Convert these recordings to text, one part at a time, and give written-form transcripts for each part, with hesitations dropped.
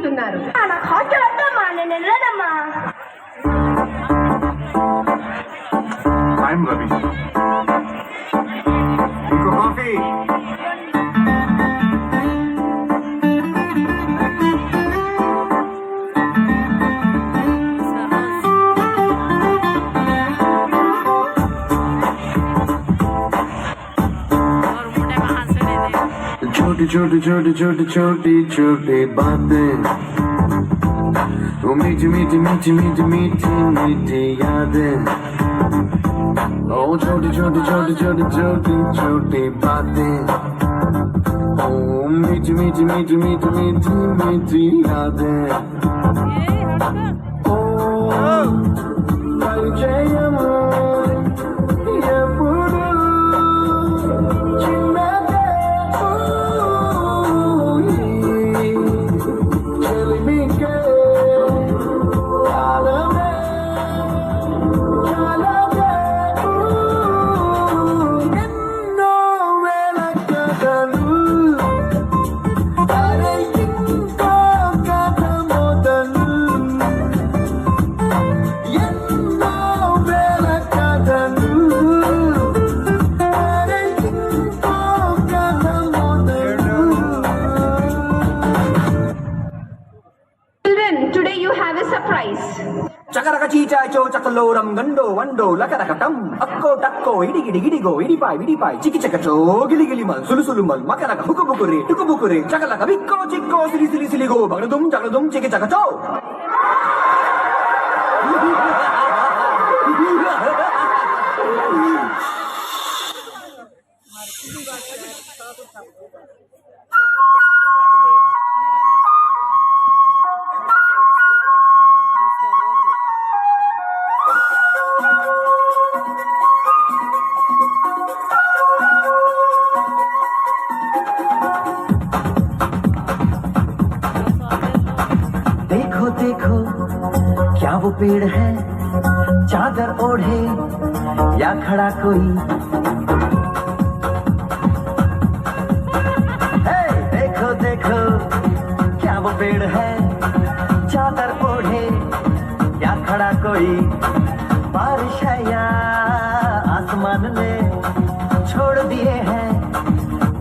తీసుకుంటున్నారు. छोटी छोटी छोटी छोटी छोटी छोटी बातें, वो मीठी मीठी मीठी मीठी मीठी मीठी यादें। ओ छोटी छोटी छोटी छोटी छोटी छोटी बातें, ओ मीठी मीठी मीठी मीठी मीठी मीठी यादें। ओ परिचयमो చకరక చీచాచో చకలోరం గండో వండో లకరకటం అక్కో టక్కో ఇడిగిడి గిడిగో ఇడిపాయ్ విడిపాయ్ చికి చకచో గిలిగిలి మల్ సులుసులు మల్ మకరక హుకుబుకురే టుకుబుకురే చకలక విక్కో చిక్కో సిలి సిలి సిలిగో బగడదుం చగడదుం చికి చకచో. देखो देखो क्या वो पेड़ है, चादर ओढ़े या खड़ा कोई। हे देखो देखो क्या वो पेड़ है, चादर ओढ़े या खड़ा कोई। बारिश है या आसमान ने छोड़ दिए हैं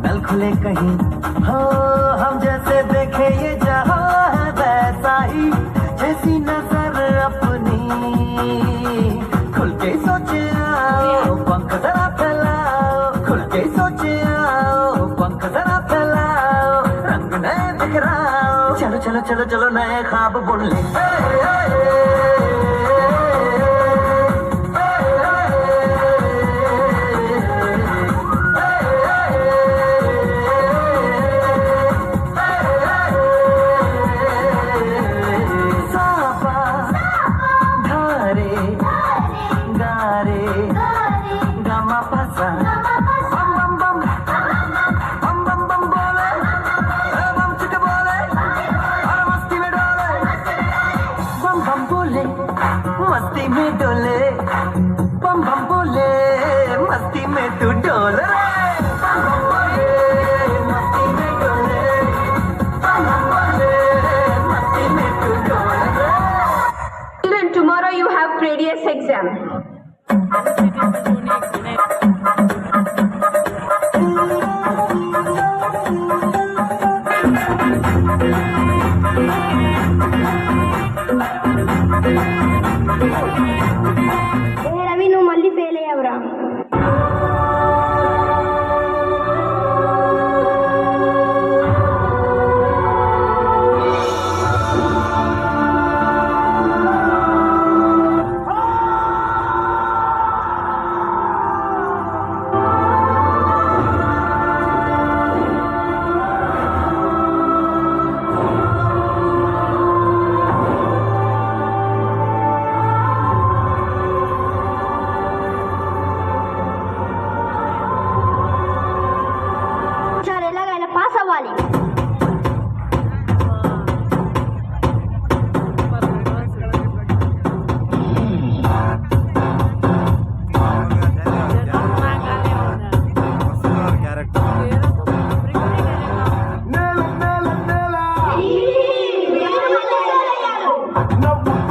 नल खुले कहीं। हो हम जैसे देखे ये जहां है वैसा ही, जैसी नजर अपनी खुल के सोचे आओ पंख जरा फैलाओ, खुल के सोचे आओ पंख जरा फैलाओ, रंग नए बिखराओ। चलो चलो चलो चलो नए ख्वाब बुन ले। मस्ती में डोले बम बम बोले, मस्ती में तू डोल रे। मस्ती में डोले बम बम बोले, मस्ती में तू डोल रे। Children, tomorrow you have previous exam. Ravi నువ్వు మళ్ళీ ఫెయిల్ అయ్యావురా. నవ్వు